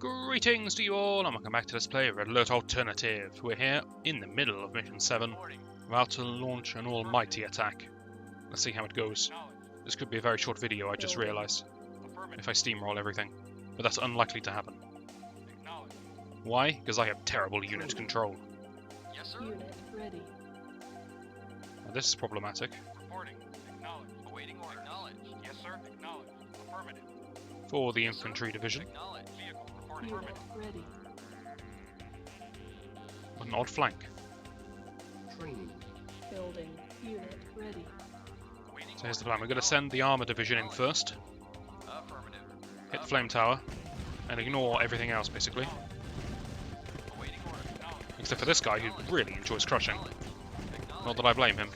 Greetings to you all, and welcome back to Let's Play Red Alert Alternative. We're here in the middle of Mission 7, about to launch an almighty attack. Let's see how it goes. This could be a very short video, I just realised, if I steamroll everything. But that's unlikely to happen. Why? Because I have terrible unit control. Yes, sir. Unit ready. Now, this is problematic. Reporting. Acknowledged. Awaiting order. Acknowledged. Yes, sir. Acknowledged. Affirmative. For the infantry division. Acknowledged. Vehicle reporting. Unit Affirmative. ready. An odd flank. Training. Building. Unit ready. Awaiting So here's the order. plan. We're going to send the armor division in first, Affirmative. hit the flame tower, and ignore everything else basically. Awaiting order. Acknowledged. Except for this guy who really enjoys crushing. Acknowledged. Not that I blame him.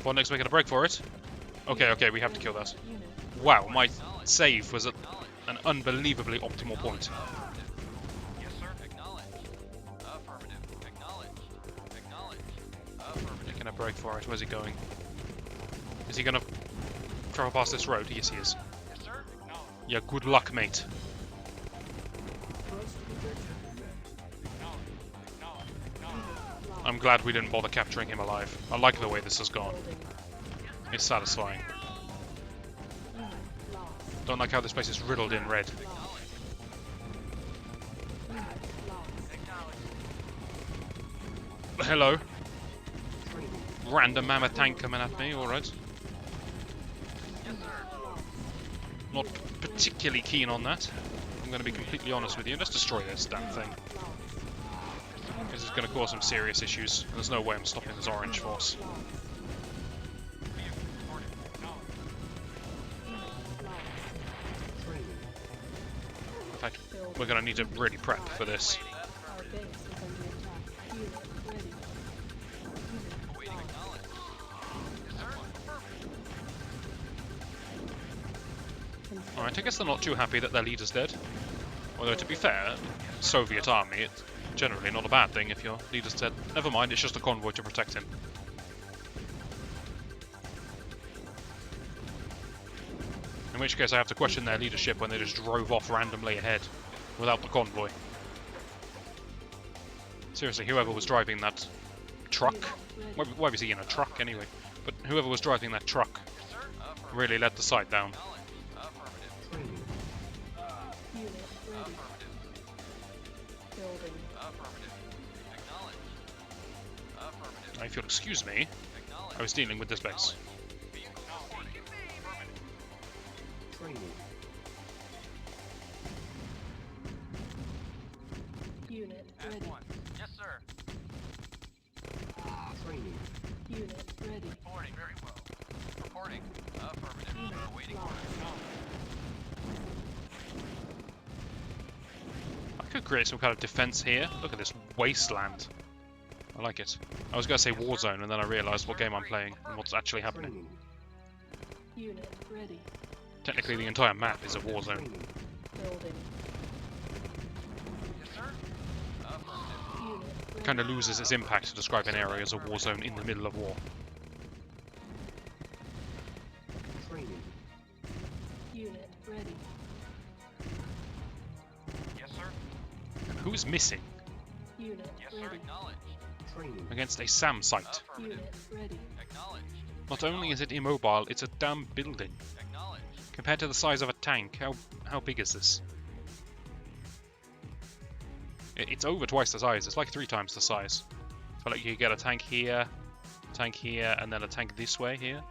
Bondix making a break for it. Okay, we have to kill that. Unit. Wow, my save was at an unbelievably optimal point. Yes, sir. Acknowledged. Affirmative. Acknowledged. Acknowledged. Affirmative. Making a break for it. Where's he going? Is he gonna travel past this road? Yes, he is. Yes, sir. Acknowledged. Yeah, good luck, mate. I'm glad we didn't bother capturing him alive. I like the way this has gone. Building. It's satisfying. Unit lost. Don't like how this place is riddled in red. Unit lost. Hello. Random mammoth tank coming at me, alright. Not particularly keen on that. I'm going to be completely honest with you. Let's destroy this damn thing. This is going to cause some serious issues. There's no way I'm stopping this orange force. Vehicle reporting. Acknowledged. In fact, we're going to need to really prep for this. Our base is under attack. Unit ready. Unit Awaiting lost. acknowledged. Yes, sir. Affirmative. Alright, I guess they're not too happy that their leader's dead. Although, to be fair, Soviet army, it's generally not a bad thing if your leader's dead. Never mind, it's just a convoy to protect him. In which case I have to question their leadership when they just drove off randomly ahead without the convoy. Seriously, whoever was driving that truck... Why was he in a truck anyway? But whoever was driving that truck Yes, sir. Affirmative. really let the site down. Affirmative. Unit ready. Affirmative. Building. Affirmative. Acknowledged. Affirmative. If you'll excuse me, Acknowledged. I was dealing with this base. Vehicle reporting. Affirmative. Unit At ready. one. Yes, sir. Unit ready. Reporting. Very well. Reporting. Affirmative. Unit Awaiting lost. order. I could create some kind of defense here. Look at this wasteland. I like it. I was going to say war zone, and then I realised what game I'm playing and what's actually happening. Unit ready. Technically, the entire map is a war zone. Building. Yes, sir. Affirmative. Unit It ready. kind of loses its impact to describe an area as a war zone in the middle of war. Unit ready. Yes, sir. And who's missing Unit Yes, sir. ready. Acknowledged. against a SAM site? Affirmative. Unit ready. Acknowledged. Not only is it immobile, it's a damn building. Acknowledged. Compared to the size of a tank, how big is this? It's over twice the size. It's like 3 times the size. So like you get a tank here, and then a tank this way here.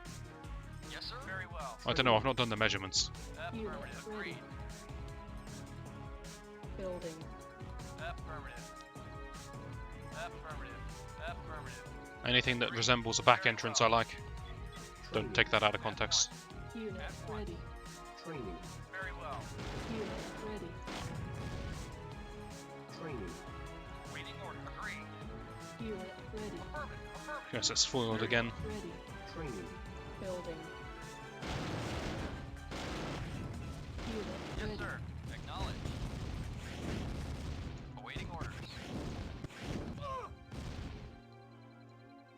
Yes, sir. Very well. I don't know. I've not done the measurements. Unit Affirmative. ready. Agreed. Building. Affirmative. Affirmative. Affirmative. Anything that resembles a back entrance, I like. Don't take that out of context. Unit ready. Very well. Unit ready. Waiting order. Agreed. Unit ready. Affirmative. Affirmative. Yes, it's foiled again. Ready. Building. Unit Yes, ready. sir. Acknowledged. Awaiting orders.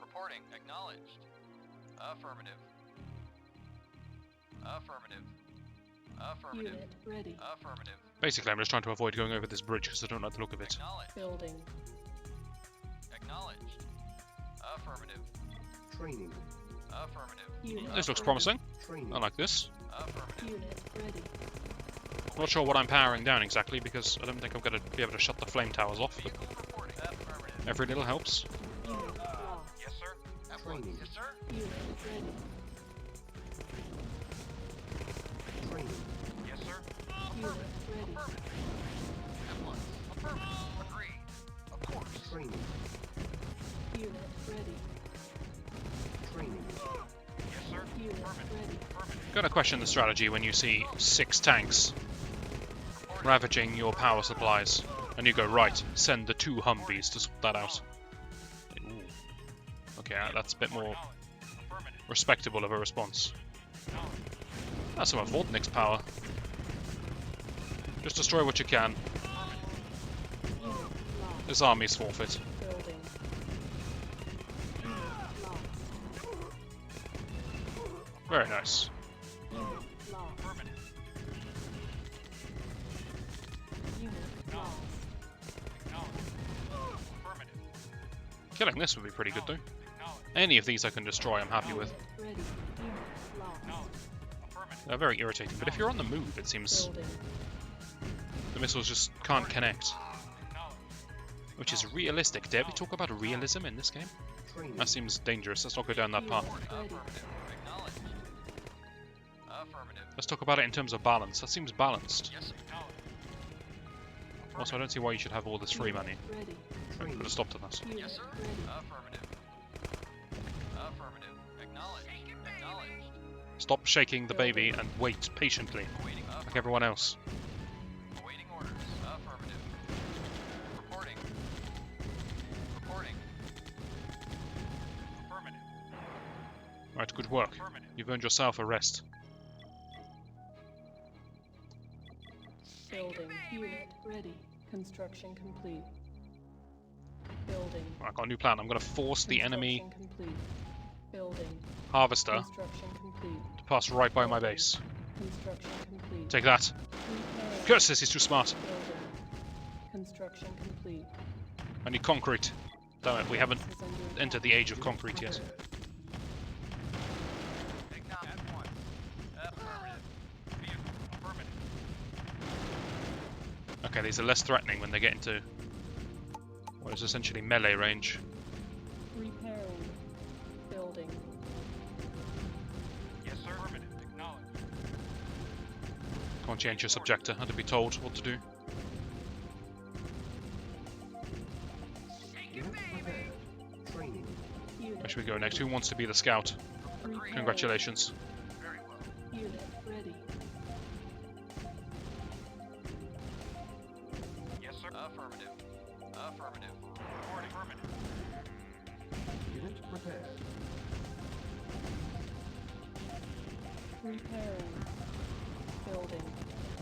Reporting. Acknowledged. Affirmative. Affirmative. Affirmative. Unit ready. Affirmative. Basically, I'm just trying to avoid going over this bridge because I don't like the look of it. Acknowledged. Building. Acknowledged. Affirmative. Training. Affirmative. Unit This looks ready. promising. Training. I like this. Affirmative. Unit ready. I'm not sure what I'm powering down exactly because I don't think I'm going to be able to shut the flame towers off, but Vehicle reporting. Affirmative. every little helps. Unit lost. Yes, sir. At once. Training. Yes, sir. Unit ready. Training. Yes, sir. Unit ready. Affirmative. At once. Affirmative. Agree. Of course. Training. Unit ready. Training. Yes, sir. Unit ready. Affirmative. Gotta question the strategy when you see 6 tanks ravaging your power supplies, and you go, right, send the 2 Humvees to sort that out. Ooh. Okay, that's a bit more Affirmative. respectable of a response. That's some of Vodnik's power. Just destroy what you can. Unit lost. This army's forfeit. Building. Unit lost. Very nice. Unit lost. Affirmative. Unit lost. Acknowledged. Affirmative. Killing this would be pretty good though. Acknowledged. Any of these I can destroy, I'm happy with. Unit ready. Unit lost. Acknowledged. Affirmative. They're very irritating, but if you're on the move, it seems Building. the missiles just can't connect. Acknowledged. Which is realistic. Dare we talk about realism in this game? Training. That seems dangerous. Let's not go down that path. Unit ready. Affirmative. Acknowledged. Affirmative. Let's talk about it in terms of balance. That seems balanced. Yes, acknowledged. Also, I don't see why you should have all this free money. Ready. I could have stopped at that. Unit Yes, sir. ready. Affirmative. Affirmative. Acknowledged. Acknowledged. Stop shaking the baby and wait patiently, Awaiting. like everyone else. Awaiting orders. Affirmative. Reporting. Reporting. Affirmative. Right, good work. Affirmative. You've earned yourself a rest. Building. Unit ready. Construction complete. Building. Right, I've got a new plan. I'm going to force the enemy Construction complete. Building. harvester Construction complete. to pass right by my base. Construction complete. Take that. Repair. Curse this, he's too smart. Building. Construction complete. I need concrete. Damn it, we haven't This is under entered the age of concrete yet. Acknowledged. At once. Affirmative. Vehicle. Affirmative. Okay, these are less threatening when they get into what is essentially melee range. repairing. Building. Yes, sir. Affirmative. Acknowledged. Conscientious objector, had to be told what to do. Unit prepared. Training. Unit. Where should we go next? Who wants to be the scout? repairing. Congratulations. Very well. Unit ready. Yes, sir. Affirmative. Affirmative. Reporting. Affirmative. Unit prepared. Repairing. Building.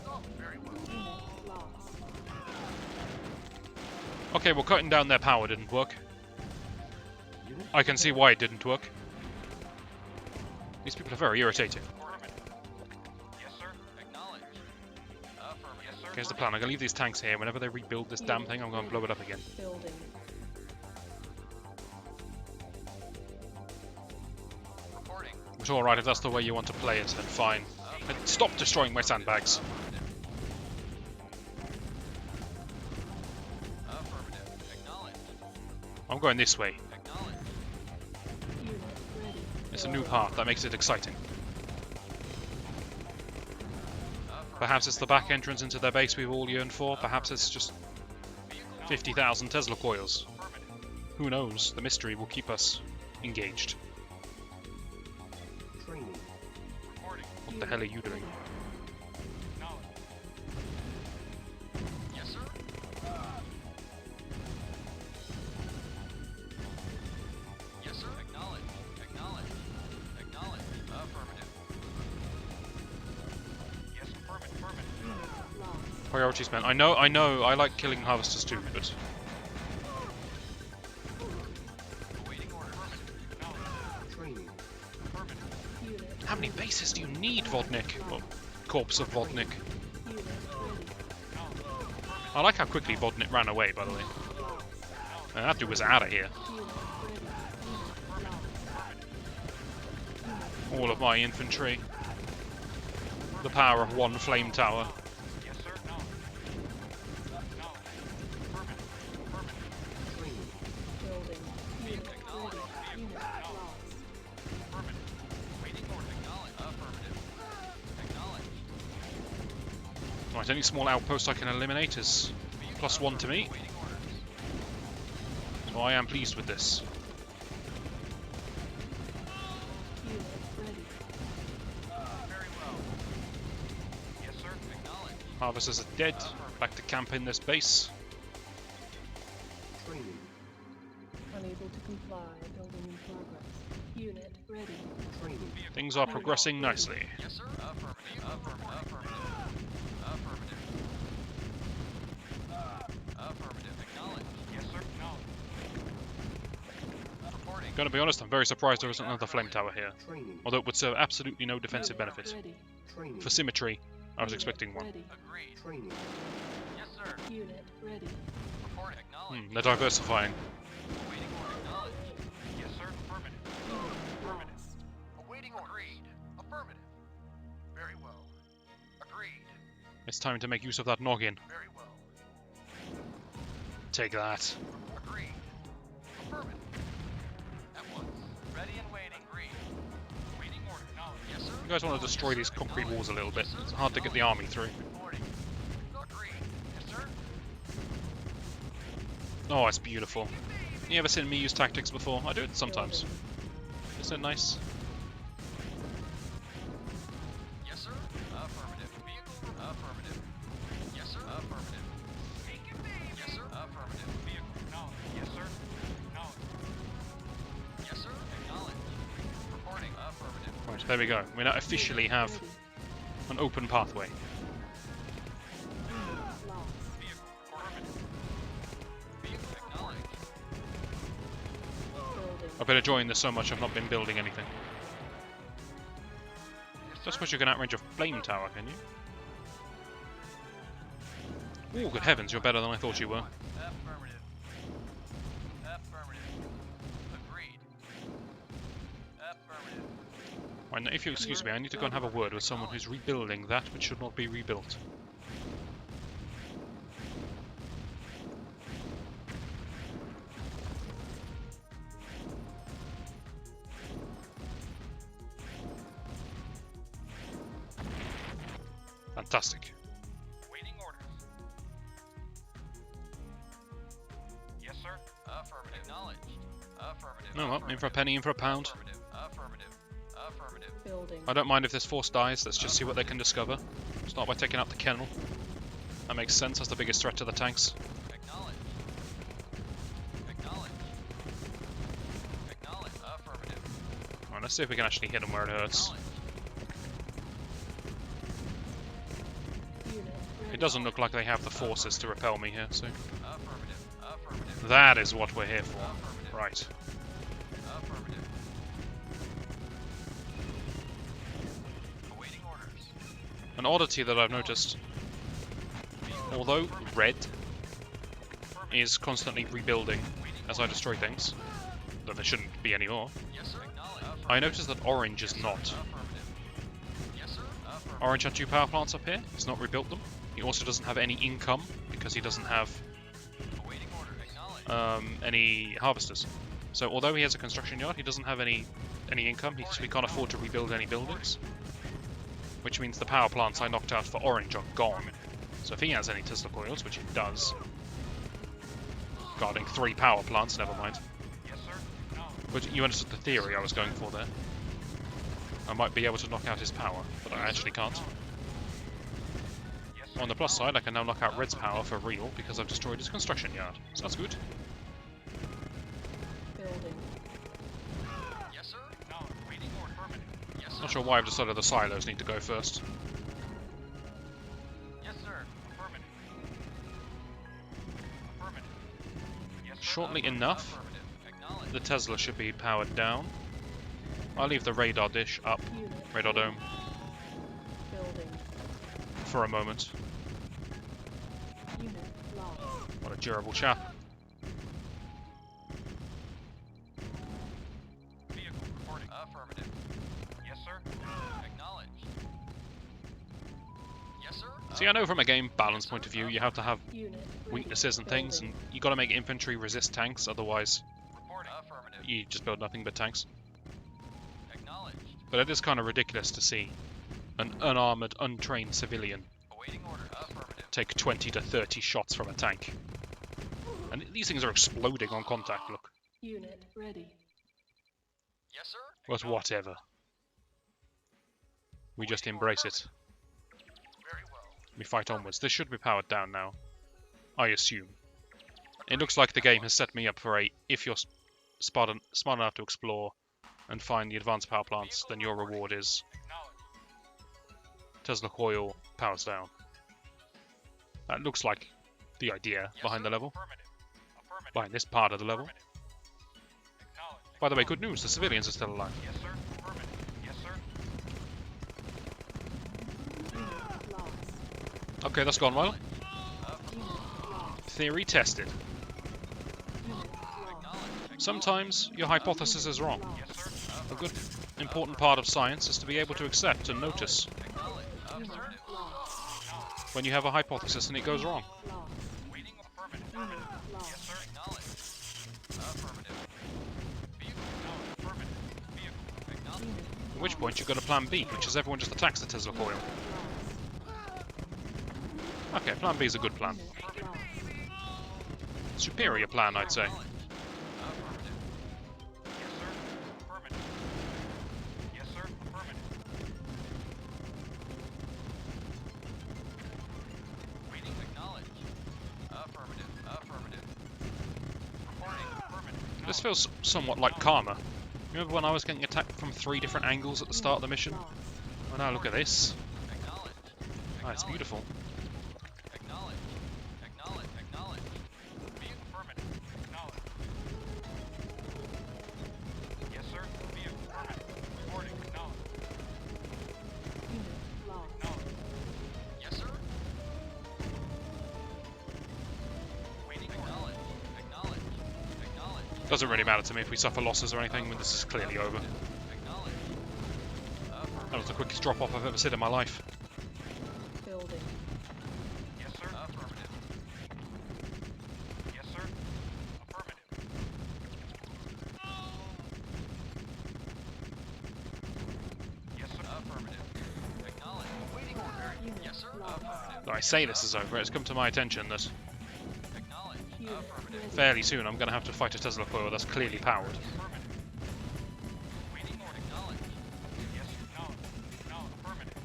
Oh, very well. Unit lost. Okay, well, cutting down their power didn't work. Unit I can see why it didn't work. These people are very irritating. Affirmative. Yes, sir. Acknowledged. Affirmative. Yes, sir. Here's the plan. I'm going to leave these tanks here. Whenever they rebuild this damn thing, I'm going to blow it up again. Building. Reporting. It's alright, if that's the way you want to play it, then fine. And stop destroying my sandbags. Affirmative. Acknowledged. I'm going this way. Acknowledged. Unit ready. It's a new path, that makes it exciting. Affirmative. Perhaps it's the back entrance into their base we've all yearned for. Perhaps it's just 50,000 Tesla coils. Affirmative. Who knows? The mystery will keep us engaged. training. Reporting. What the hell are you doing? Acknowledged. Yes, sir. Yes, sir. Acknowledged. Acknowledged. Acknowledged. Affirmative. Yes, affirmative. Affirmative. Unit lost. Priorities, man. I know, I like killing harvesters too, but Awaiting order. Affirmative. Acknowledged. Training. Affirmative. Unit how many bases do you need, Vodnik? Well, corpse of Vodnik. Unit ready. I like how quickly Vodnik ran away, by the way. And that dude was out of here. Unit ready. Unit lost. All of my infantry. The power of one flame tower. Yes, sir. Knowledge. Training. Building. Unit ready. Unit lost. Affirmative. Waiting order. Acknowledge. Affirmative. Acknowledge. Right, any small outpost I can eliminate is +1 to me. Waiting orders. So I am pleased with this. Unit ready. Very well. Yes, sir. Acknowledge. Harvesters are dead. Back to camp in this base. Training. Unable to comply. Building in progress. Unit ready. Training. Things are progressing nicely. Yes, sir. Affirmative. Affirmative. Affirmative. Affirmative. Acknowledge. Yes, sir. Acknowledge. Reporting. Gonna be honest, I'm very surprised there isn't another flame tower here. Training. Although it would serve absolutely no defensive Unit benefit. Ready. Training. For symmetry, I was Unit expecting one. Ready. Agreed. Training. Yes, sir. Unit ready. Reporting. Acknowledge. They're diversifying. Awaiting order. Acknowledge. Yes, sir. Affirmative. Affirmative. Lost. Awaiting order. Agreed. Affirmative. Very well. Agreed. It's time to make use of that noggin. Very well. Take that. Agreed. Affirmative. At once. Ready and waiting. Agreed. Waiting order. Acknowledge. Yes, sir. You guys want to destroy these concrete walls a little bit. It's hard to get the army through. Reporting. Agreed. Yes, sir. Oh, it's beautiful. You ever seen me use tactics before? I do it sometimes. Building. Isn't it nice? Yes, sir. Affirmative. Vehicle. Affirmative. Yes, sir. Affirmative. Yes, sir. Affirmative. Vehicle. Acknowledge. Yes, sir. Acknowledge. Yes, sir. Acknowledge. Reporting. Affirmative. Right, there we go. We now officially Unit have ready. an open pathway. Unit lost. Vehicle. Affirmative. Vehicle. Acknowledge. Building. I've been enjoying this so much I've not been building anything. Yes, Don't sir. suppose you can outrange a flame tower, can you? Oh, good heavens, you're better than I thought you were. Affirmative. Affirmative. Agreed. Affirmative. Right, now, if you excuse me, I need to go and have a word with someone who's rebuilding that which should not be rebuilt. Fantastic. Waiting orders. Yes, sir. Affirmative. Acknowledged. Affirmative. No, well, in for a penny, in for a pound. Affirmative. Affirmative. Affirmative. Building. I don't mind if this force dies, let's just see what they can discover. Start by taking out the kennel. That makes sense, that's the biggest threat to the tanks. Acknowledge. Acknowledge. Acknowledge. Affirmative. Alright, let's see if we can actually hit them where it hurts. Acknowledge. Unit ready. It doesn't look like they have the forces to repel me here, so... Affirmative. Affirmative. That is what we're here for. Affirmative. Right. Affirmative. Awaiting orders. An oddity that I've noticed. Although red is constantly rebuilding as I destroy things, though there shouldn't be any more, Yes, sir. Acknowledge. I noticed that orange is not. Affirmative. Yes, sir. Affirmative. Orange had 2 power plants up here, he's not rebuilt them. He also doesn't have any income, because he doesn't have Awaiting order. Acknowledge. any harvesters. So although he has a construction yard, he doesn't have any income, he can't afford to rebuild any buildings. Which means the power plants I knocked out for orange are gone. So if he has any Tesla coils, which he does, guarding 3 power plants, never mind. Yes, sir. Acknowledge. But you understood the theory I was going for there. I might be able to knock out his power, but I actually can't. Yes, sir. On the plus side, I can now knock out Red's power for real, because I've destroyed his construction yard. So that's good. Building. Yes, sir. Acknowledge. Waiting order. Affirmative. Yes, sir. Not sure why I've decided the silos need to go first. Yes, sir. Affirmative. Affirmative. Yes, sir. Shortly Affirmative. enough, Affirmative. Acknowledge. the Tesla should be powered down. I'll leave the radar dish up, Unit radar dome. building. for a moment. Unit lost. What a durable chap. Vehicle reporting. Affirmative. Yes, sir. Acknowledged. Yes, sir. See, I know from a game balance point of view, you have to have Unit ready. weaknesses and things, and Building. you got to make infantry resist tanks, otherwise Reporting. Affirmative. you just build nothing but tanks. Acknowledged. But it is kind of ridiculous to see an unarmored, untrained civilian Awaiting order. Affirmative. take 20 to 30 shots from a tank. And these things are exploding on contact, look. Unit ready. Yes, sir. But whatever. We just embrace it. Very well. We fight onwards. This should be powered down now, I assume. It looks like the game has set me up for a, if you're smart enough to explore and find the advanced power plants, then your reward is Acknowledged. Tesla coil powers down. That looks like the idea Yes, behind sir. the level, Affirmative. Affirmative. behind this part of the level. Affirmative. Acknowledged. By the way, good news, the civilians are still alive. Yes, sir. Affirmative. Yes, sir. Unit lost. Okay, that's gone well. Unit lost. Theory tested. Unit lost. Sometimes your hypothesis is wrong. Yes, sir. A good, important part of science is to be able to accept and notice Acknowledged. Unit Affirmative. lost. when you have a hypothesis and it goes wrong. Lost. Waiting. Affirmative. Unit Yes, lost. sir. Acknowledged. Affirmative. Vehicle. Acknowledged. Affirmative. Vehicle. Acknowledged. Unit At which point you've got a plan B, which is everyone just attacks the Tesla coil. Okay, plan B is a good plan. Unit lost. Superior plan, I'd say. Acknowledged. Affirmative. Yes, sir. Affirmative. Yes, sir. Affirmative. Waiting. Acknowledged. Affirmative. Affirmative. Reporting. Affirmative. This feels somewhat like Karma. Remember when I was getting attacked from 3 different angles at the start of the mission? Lost. Well, now look at this. Acknowledged. Ah, it's beautiful. Acknowledged. Acknowledged. Acknowledged. Vehicle affirmative. Acknowledged. Yes, sir. Vehicle affirmative. Reporting. Acknowledged. Unit lost. Acknowledged. Yes, sir. Waiting. Acknowledged. Acknowledged. Acknowledged. Doesn't really matter to me if we suffer losses or anything, but this is clearly over. Acknowledged. That was the quickest drop-off I've ever seen in my life. Building. Yes, sir. Affirmative. Yes, sir. Affirmative. Yes, sir. Affirmative. Acknowledged. Waiting order. Unit Yes, sir. lost. Affirmative. Though I say this is over, it's come to my attention that Acknowledged. Unit Affirmative. ready. fairly soon I'm going to have to fight a Tesla coil that's clearly powered. Affirmative. Waiting order. Acknowledged. Yes, acknowledged. Acknowledged. Affirmative.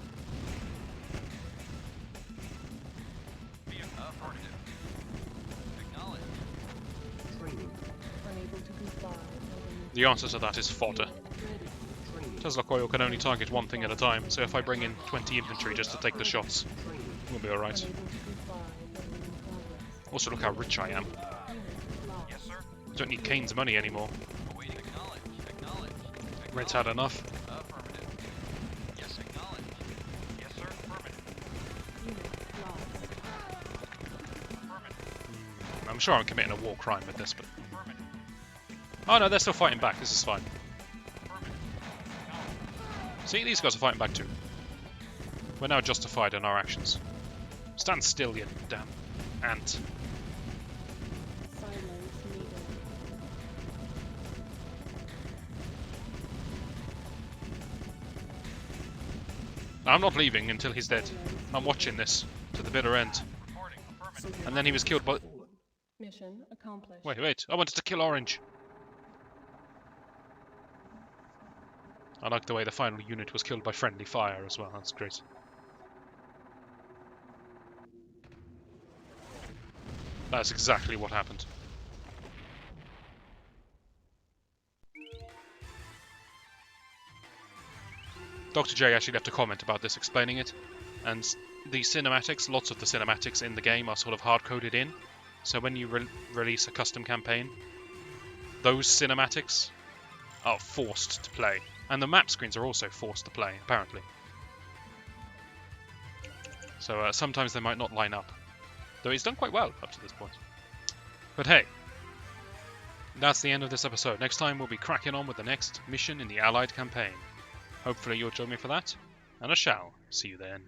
Vehicle. Affirmative. Acknowledged. Training. Unable to comply. Building. The answer to that is fodder. Unit ready. Training. Tesla coil can only target one thing at a time, so if I bring in 20 infantry just to take the shots, Training. we'll be alright. Unable to comply. Building in progress. Also, look how rich I am. Unit lost. Yes, sir. I don't need Kane's money anymore. Awaiting. Acknowledged. Acknowledged. Red's had enough. Affirmative. Yes, acknowledged. Yes, sir. Affirmative. Unit lost. Affirmative. I'm sure I'm committing a war crime with this, but... Affirmative. Oh no, they're still fighting back. This is fine. Affirmative. Acknowledged. See, these guys are fighting back too. We're now justified in our actions. Stand still, you damn ant. Silence needed. I'm not leaving until he's dead. I'm watching this to the bitter end. Reporting. Affirmative. And then he was killed by... Fallen. Mission accomplished. Wait. I wanted to kill Orange. I like the way the final unit was killed by friendly fire as well. That's great. That's exactly what happened. Dr. J actually left a comment about this explaining it, and the cinematics, lots of the cinematics in the game are sort of hard-coded in, so when you release a custom campaign, those cinematics are forced to play, and the map screens are also forced to play, apparently. So sometimes they might not line up. Though he's done quite well up to this point. But hey, that's the end of this episode. Next time we'll be cracking on with the next mission in the Allied campaign. Hopefully you'll join me for that, and I shall see you then.